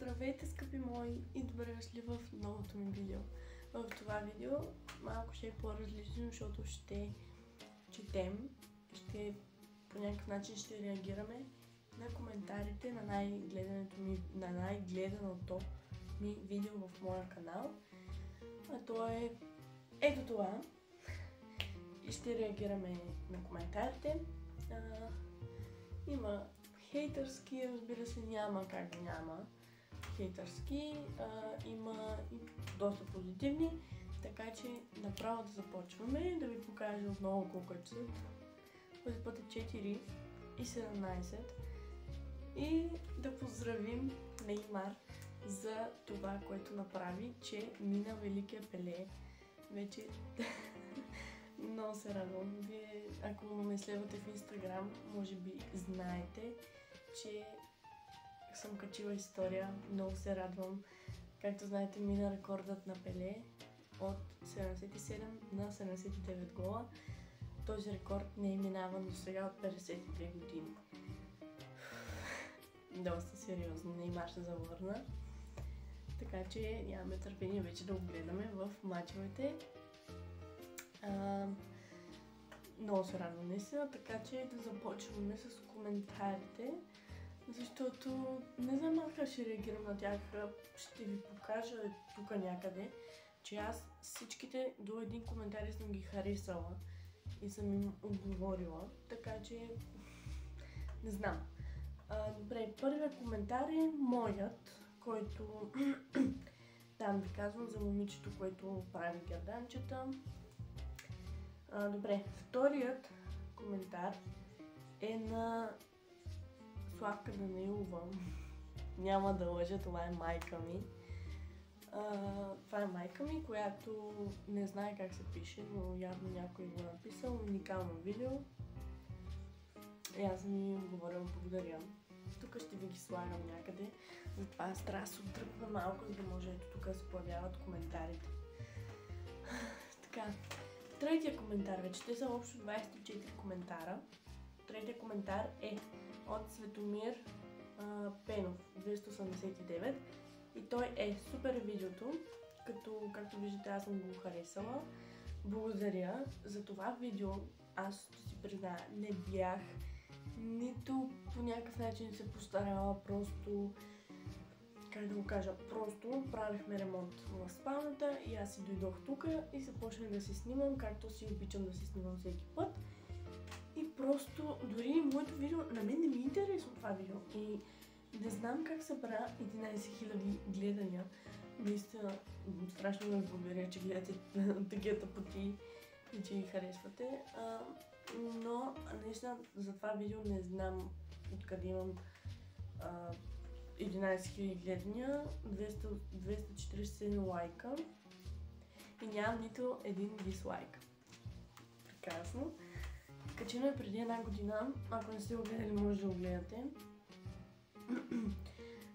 Здравейте, скъпи мои, и добре дошли в новото ми видео. В това видео малко ще е по-различно, защото ще четем, по някакъв начин ще реагираме на коментарите на най-гледаното ми видео в моя канал. А то е ето това. И ще реагираме на коментарите. Има хейтърски, разбира се, няма как да няма хейтърски, има и доста позитивни, така че направо да започваме, да ви покажа отново колко е цвет. Този път е 4 и 17 и да поздравим Неймар за това, което направи, че мина Великия Пеле. Вече много се радвам. Вие, ако ме следвате в Инстаграм, може би знаете, че съм качила история. Много се радвам. Както знаете, мина рекордът на Пеле от 77 на 79 гола. Този рекорд не е минаван до сега от 52 години. Доста сериозно. Неймар се завърна. Така че нямаме търпение вече да го гледаме в мачовете. Много се радвам наистина, така че да започваме с коментарите, защото не знам как ще реагирам на тях. Ще ви покажа тук някъде, че аз всичките до един коментар съм ги харесала и съм им отговорила, така че не знам. Добре, първият коментар е моят, който там ви казвам за момичето, което прави герданчета. Добре, вторият коментар е на Славка Данаилова. Няма да лъжа, това е майка ми. Това е майка ми, която не знае как се пише, но явно някой го е написал. Уникално видео. И аз ми говоря, благодаря. Тук ще ви ги слагам някъде. Затова аз трябва да се отдръпна малко, за да може ето тук да се появяват коментарите. Така. Третия коментар, вече те са общо 24 коментара. Третия коментар е от Светомир Пенов, 289. И той е супер видеото, както виждате, аз съм го харесала. Благодаря за това видео. Аз ще си призная, не бях нито по някакъв начин се постарала, просто как да го кажа, просто правихме ремонт в спалната и аз си дойдох тук и започнах да се снимам, както си обичам да се снимам всеки път. И просто, дори моето видео, на мен не ми е интересно това видео. И не знам как събра 11 000 гледания. Наистина, страшно ме благодаря, че гледате такива тъпоти и че ги харесвате. Но наистина за това видео не знам откъде имам 11 000 гледания, 247 лайка и нямам нито един дизлайк. Прекрасно. Качено е преди една година, ако не сте го гледали, може да го гледате.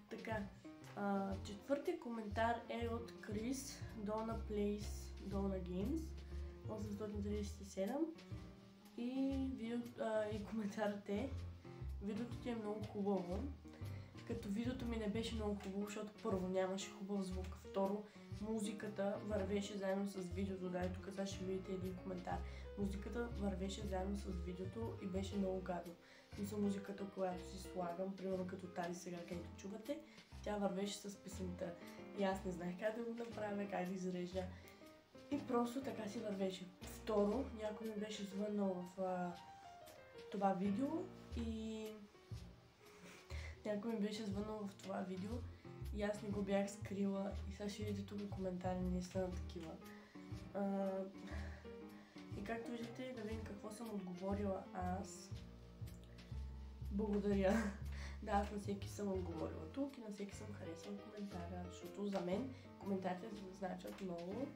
Така, четвъртия коментар е от Крис, Donna Plays, Donna Games, 837 и коментарът е: видеото ти е много хубаво. Като видеото ми не беше много хубаво, защото първо нямаше хубав звук, второ музиката вървеше заедно с видеото. Да, и тук сега ще видите един коментар. Музиката вървеше заедно с видеото и беше много гадно. Мисля, музиката, която си слагам, примерно като тази сега, където чувате, тя вървеше с песента. И аз не знаех как да го направя, как да изрежа. И просто така си вървеше. Второ, някой ми беше звъннал в това видео и някой ми беше звъннал в това видео и аз не го бях скрила и сега ще видите тук коментари, не са такива. И както виждате, да видим какво съм отговорила аз. Благодаря. Да, аз на всеки съм отговорила тук и на всеки съм харесала коментара, защото за мен коментарите значат много.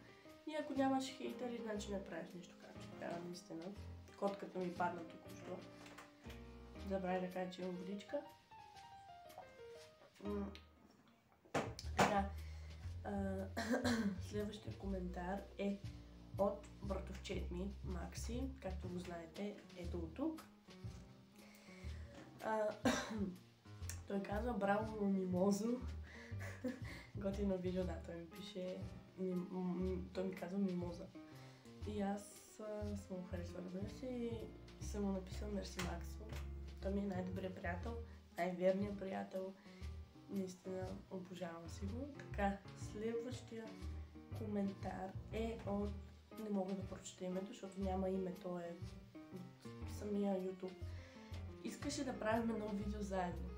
И ако нямаш хейтъри, значи не правиш нещо както трябва наистина. Котката ми падна току-що. Забравя да кажа, че имам водичка. Така, следващия коментар е от братовчет ми, Макси, както го знаете, ето от тук. Той казва: браво, Мимозо, Готино видео, да, той ми пише, той ми казва мимоза. И аз съм го харесала, разбира се, и съм му написала мерси Максо. Той ми е най-добрият приятел, най-верният приятел. Наистина обожавам си го. Така, следващия коментар е от... Не мога да прочета името, защото няма име, то е от самия YouTube. Искаше да правим едно видео заедно.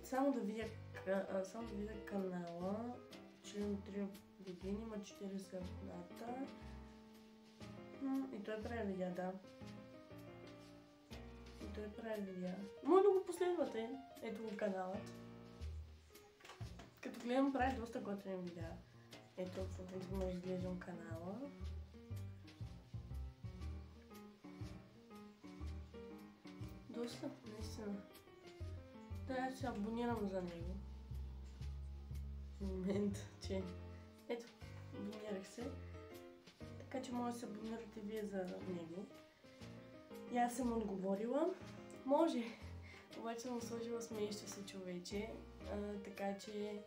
Само да видя канала, член 3 години, има 40 абоната. И той прави видеа, да. И той прави видеа. Може да го последвате, ето го каналът. Като гледам, прави доста готини видеа. Ето, в момента може да гледам канала. Доста, наистина. Да, се абонирам за него. В момента, че... Ето, абонирах се. Така че може да се абонирате вие за него. И аз съм отговорила. Може. Обаче съм сложила смеещо се човече. Така че...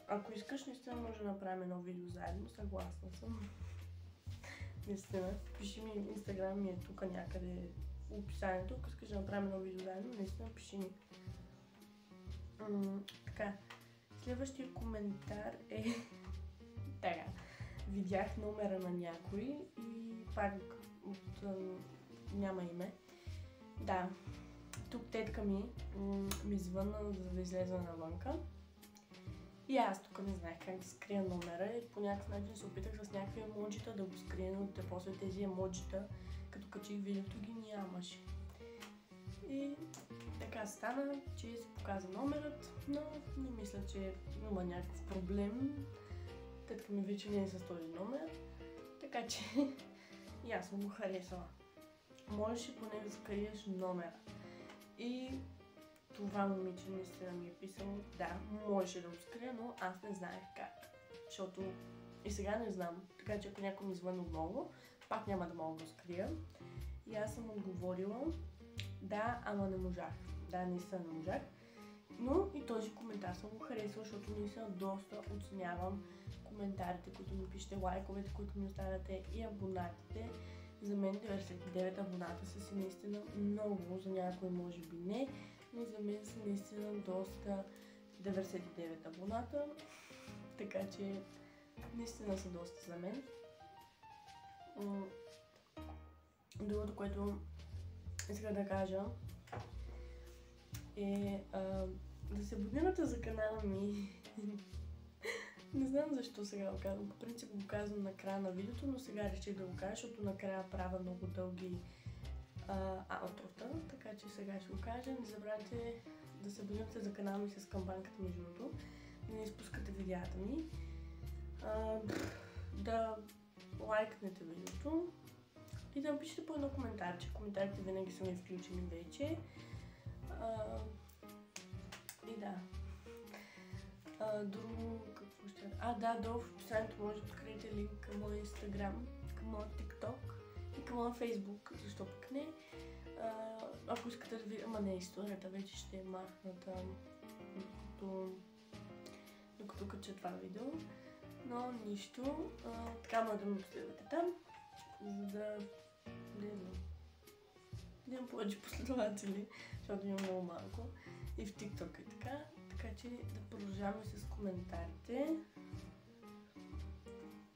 ако искаш, наистина може да направим едно видео заедно. Съгласна съм. Наистина. Пиши ми, Инстаграм ми е тук някъде в описанието. Ако искаш да направим едно видео заедно, наистина пиши ми. Така. Следващия коментар е... Така. Видях номера на някой и пак няма име. Да. Тук тетка ми звънна, за да излезе навънка. И аз тук не знаех как да скрия номера и по някакъв начин се опитах с някакви емоджита да го скрия, но после тези емоджита, като качих видеото, ги нямаше. И така стана, че се показа номерът, но не мисля, че има някакъв проблем. Тетка ми вече не е с този номер, така че и аз съм го харесала. Можеш поне да скриеш номера. И това момиче наистина ми е писало, да, можеше да го скрия, но аз не знаех как. Защото и сега не знам, така че ако някой ми звъни отново, пак няма да мога да го скрия. И аз съм отговорила, да, ама не можах. Да, наистина не можах. Но и този коментар съм го харесала, защото наистина доста оценявам коментарите, които ми пишете, лайковете, които ми оставяте и абонатите. За мен 99 абоната са си наистина много, за някой може би не, но за мен са наистина доста 99 абоната, така че наистина са доста за мен. Другото, което исках да кажа е да се абонирате за канала ми. Не знам защо сега го казвам. По принцип го казвам на края на видеото, но сега реших да го кажа, защото накрая правя много дълги аутрата, така че сега ще го кажа. Не забравяйте да се абонирате за канала ми с камбанката между другото, да не изпускате видеята ми, да лайкнете видеото и да напишете по едно коментарче. Коментарите винаги са ми включени вече. И да. Друго, какво ще... да, долу в описанието може да откриете линк към моя Инстаграм, към моя TikTok и към моя Facebook, защо пък не. Ако искате да видите, ама не, историята вече ще е махната, докато кача това видео, но нищо. Така може да ме последвате там, за да имам повече последователи, защото имам много малко и в TikTok и така. Така че да продължаваме с коментарите.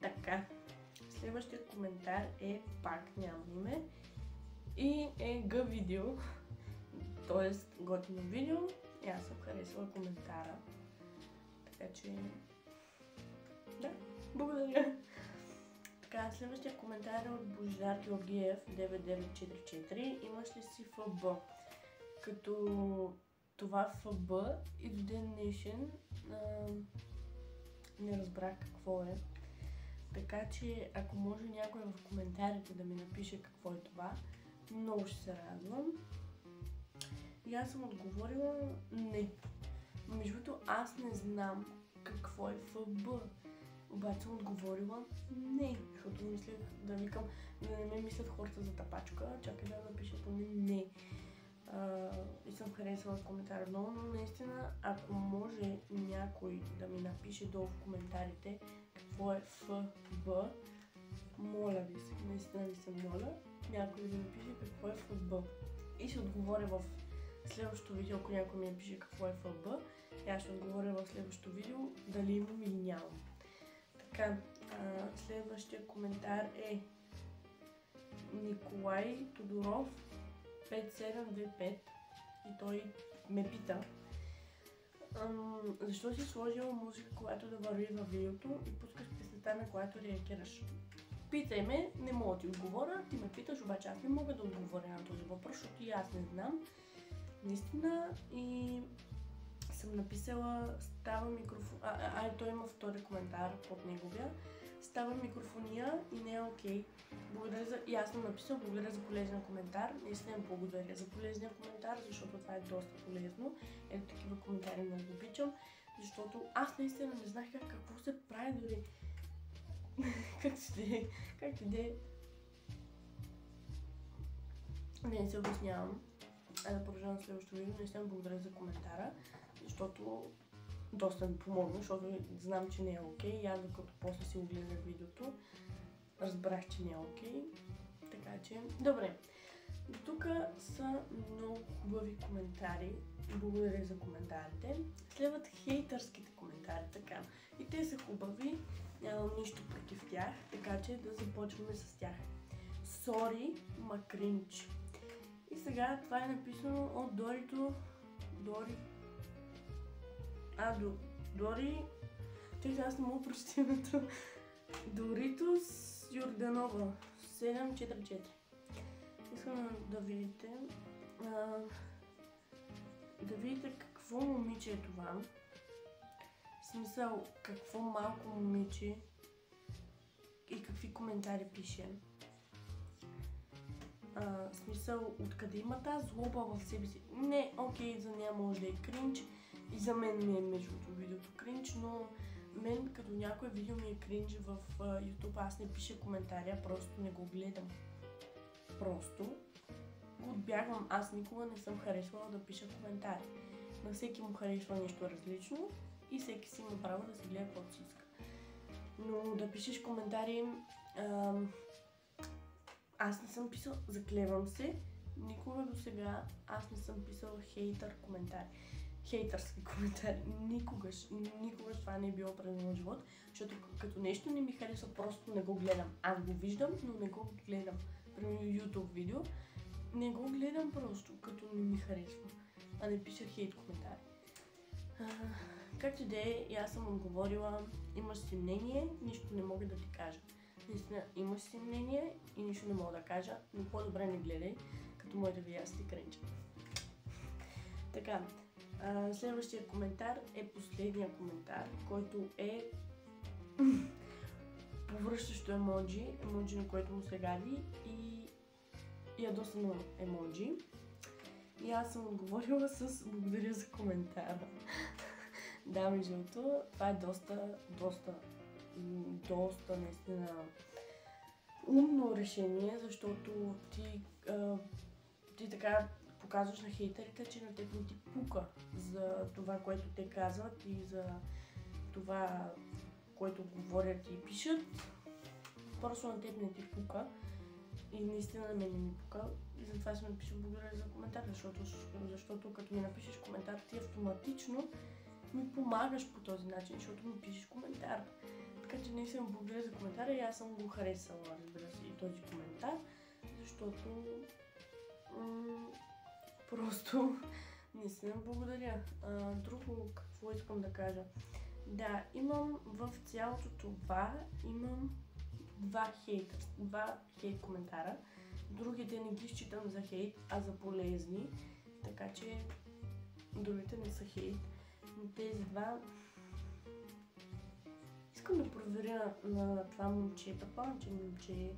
Така, следващия коментар е пак няма име и е видео, т.е. готино видео и аз съм харесала коментара. Така че, да, благодаря. Така, следващия коментар е от Божидар Георгиев 9944. Имаш ли си ФБ? Като това ФБ и до ден днешен не разбрах какво е. Така че ако може някой в коментарите да ми напише какво е това, много ще се радвам. И аз съм отговорила не. Между другото аз не знам какво е ФБ. Обаче съм отговорила не, защото мислех да викам, да не ме мислят хората за тапачка, чакай да напиша поне не. и съм харесала коментара много, но наистина, ако може някой да ми напише долу в коментарите какво е ФБ, моля ви се, наистина ви се моля, някой да ми напише какво е ФБ. И ще отговоря в следващото видео, ако някой ми напише какво е ФБ, и аз ще отговоря в следващото видео дали имам или нямам. Така, следващия коментар е Николай Тодоров 5725 и той ме пита защо си сложила музика, когато да върви във видеото и пускаш песента, на която реагираш. Питай ме, не мога да ти отговоря, ти ме питаш, обаче аз не мога да отговоря на този въпрос, защото и аз не знам. Наистина и съм написала става микрофон... той има втори коментар под неговия. Става микрофония и не е окей. Благодаря за... И аз съм написала благодаря за полезен коментар. Наистина благодаря за полезния коментар, защото това е доста полезно. Ето такива коментари много обичам. Защото аз наистина не знах какво се прави дори. Как ти де? Не се обяснявам. Да продължавам следващото видео. Наистина благодаря за коментара, защото доста ми помогна, защото знам, че не е окей. И аз докато после си огледах видеото, разбрах, че не е окей. Така че, добре. Тук са много хубави коментари. Благодаря за коментарите. Следват хейтърските коментари, така. И те са хубави, нямам нищо против тях, така че да започваме с тях. Сори, ма кринч. И сега това е написано от Дори... Чакай, аз не мога прочета името. Доритос Йорданова 744. Искам да видите какво момиче е това. В смисъл, какво малко момиче и какви коментари пише. В смисъл, откъде има тази злоба в себе си. Не, окей, за нея може да е кринч. И за мен ми е между видеото кринч, но мен като някой видео ми е кринж в YouTube, аз не пиша коментари, а просто не го гледам. Просто го отбягвам. Аз никога не съм харесвала да пиша коментари. На всеки му харесва нещо различно и всеки си има право да си гледа каквото си иска. Но да пишеш коментари, аз не съм писала, заклевам се, никога до сега аз не съм писала хейтърски коментари. Никогаш това не е било през моят живот, защото като нещо не ми харесва, просто не го гледам. Аз го виждам, но не го гледам. Примерно YouTube видео, не го гледам просто, като не ми харесва, а не пиша хейт коментари. Както да е, и аз съм отговорила, имаш си мнение, нищо не мога да ти кажа. Наистина, имаш си мнение и нищо не мога да кажа, но по-добре не гледай, като моите видеа сте кринча. Така, следващия коментар е последния коментар, който е повръщащо емоджи, на което му се гади и ядосано емоджи. И аз съм отговорила с благодаря за коментара. Да, между другото, това е доста наистина умно решение, защото ти така показваш на хейтерите, че на теб не ти пука за това, което те казват и за това, което говорят и пишат. Просто на теб не ти пука и наистина на мен не ми пука. И затова си напиша благодаря за коментар, защото като ми напишеш коментар, ти автоматично ми помагаш по този начин, защото ми пишеш коментар. Така че наистина благодаря за коментара и аз съм го харесала, разбира се, и този коментар, защото просто наистина благодаря. Друго, какво искам да кажа? Да, имам в цялото това, два хейт коментара. Другите не ги считам за хейт, а за полезни, така че другите не са хейт. Но тези два искам да проверя на това момче, предполагам, че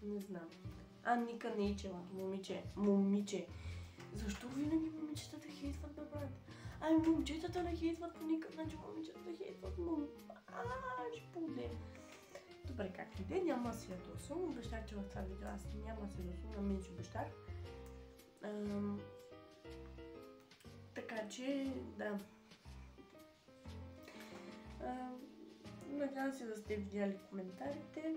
не знам. Ника Нейчева, момиче. Защо винаги момичетата хейтват, бе, брат? Момчетата не хейтват по никакъв начин, момичетата хейтват ще погледам. Добре, както и да е, няма да се ядосвам. Обещах, че в това видео аз няма да се ядосвам, на мен си обещах. Така че, да. Надявам се да сте видяли коментарите.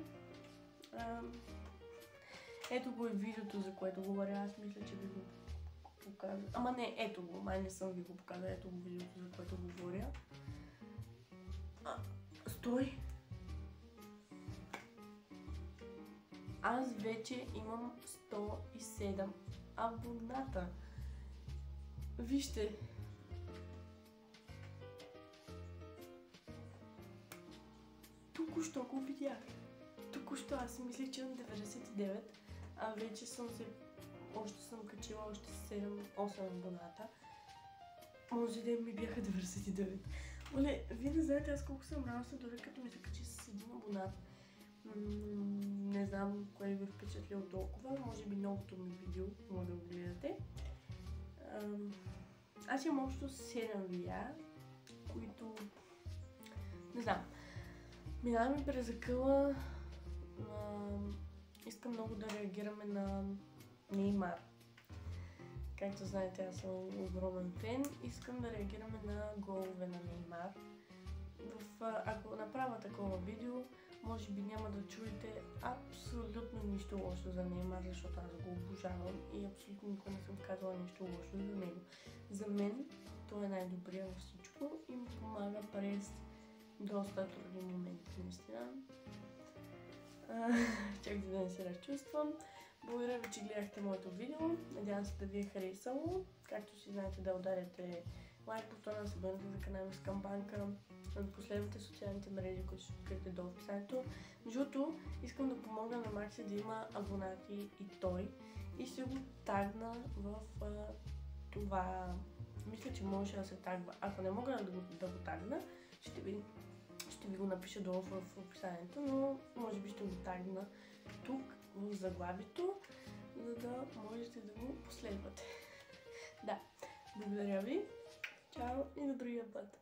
Ето го е видеото, за което говоря. Аз мисля, че ви го показвам. Ама не, ето го. Май не съм ви го показала. Ето го видеото, за което говоря. Стой! Аз вече имам 107 абоната. Вижте. Току-що го видях. Току-що аз си мислех, че имам 99, а вече още съм качила още 7-8 абоната. Може да ми бяха 99. Оле, вие не знаете аз колко съм радостна, дори като ми се качи с един абонат. Не знам кое ви впечатлило толкова, може би новото ми видео, може да го гледате. Аз имам общо 7 видеа, които не знам. Минаваме през акъла. Искам много да реагираме на Неймар. Както знаете, аз съм огромен фен. Искам да реагираме на голове на Неймар. Ако направя такова видео, може би няма да чуете абсолютно нищо лошо за Неймар, защото аз го обожавам и абсолютно никога не съм казала нищо лошо за него. За мен той е най-добрия във всичко и ми помага през доста трудни моменти, наистина. Чакайте да не се разчувствам. Благодаря ви, че гледахте моето видео. Надявам се да ви е харесало. Както си знаете, да ударите лайк бутона, да се абонирате за канала ми с камбанка, да последвате социалните мрежи, които ще откриете долу в описанието. Между другото, искам да помогна на Макси да има абонати и той. И ще го тагна в това. Мисля, че може да се тагва. Ако не мога да го тагна, ще ви го напиша долу в описанието, но може би ще го тагна тук в заглавието, за да можете да го последвате. Да, благодаря ви. Чао и до другия път.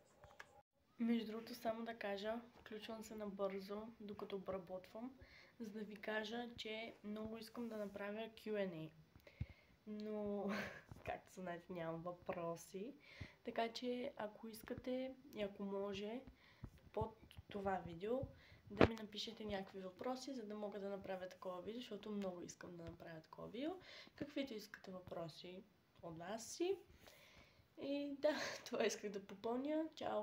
Между другото, само да кажа, включвам се набързо, докато обработвам, за да ви кажа, че много искам да направя Q&A. Но, както знаете, нямам въпроси. Така че, ако искате и ако може, под това видео да ми напишете някакви въпроси, за да мога да направя такова видео, защото много искам да направя такова видео. Каквито искате въпроси от вас си. И да, това исках да попълня. Чао!